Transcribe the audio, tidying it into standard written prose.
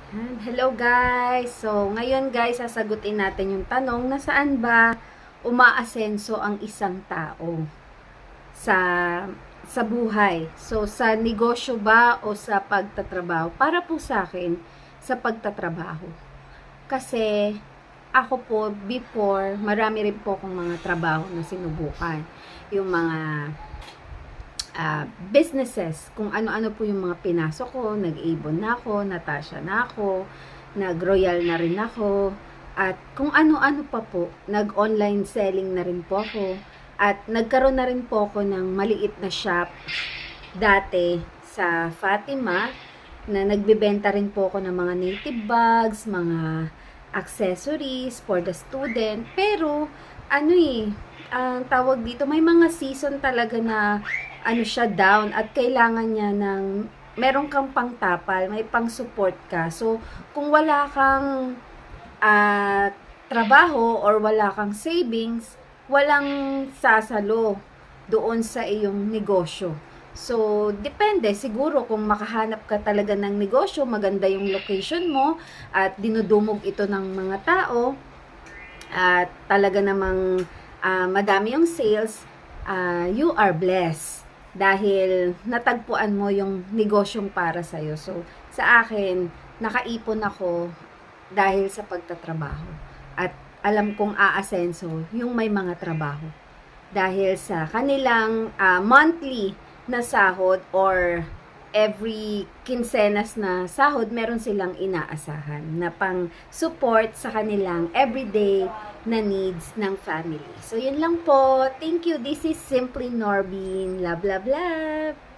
Hello guys! So, ngayon guys, sasagutin natin yung tanong na saan ba umaasenso ang isang tao sa buhay. So, sa negosyo ba o sa pagtatrabaho? Para po sa akin, sa pagtatrabaho. Kasi, ako po, before, marami rin po akong mga trabaho na sinubukan. Yung mga businesses, kung ano-ano po yung mga pinasok ko, nag-Avon na ako, Natasha na ako, nag-Royal na rin ako, at kung ano-ano pa po, nag-online selling na rin po ako, at nagkaroon na rin po ako ng maliit na shop dati sa Fatima, na nagbebenta rin po ako ng mga native bags, mga accessories for the student, pero ang tawag dito, may mga season talaga na siya down at kailangan niya ng meron kang pangtapal, may pang-support ka. So, kung wala kang trabaho or wala kang savings, walang sasalo doon sa iyong negosyo. So, depende. Siguro kung makahanap ka talaga ng negosyo, maganda yung location mo at dinudumog ito ng mga tao at talaga namang madami yung sales, you are blessed dahil natagpuan mo yung negosyong para sa'yo. So, sa akin, nakaipon ako dahil sa pagtatrabaho. At alam kong aasenso yung may mga trabaho. Dahil sa kanilang monthly na sahod or every kinsenas na sahod, meron silang inaasahan na pang support sa kanilang everyday na needs ng family. So, yun lang po. Thank you. This is Simply Norbin. Love, love, love.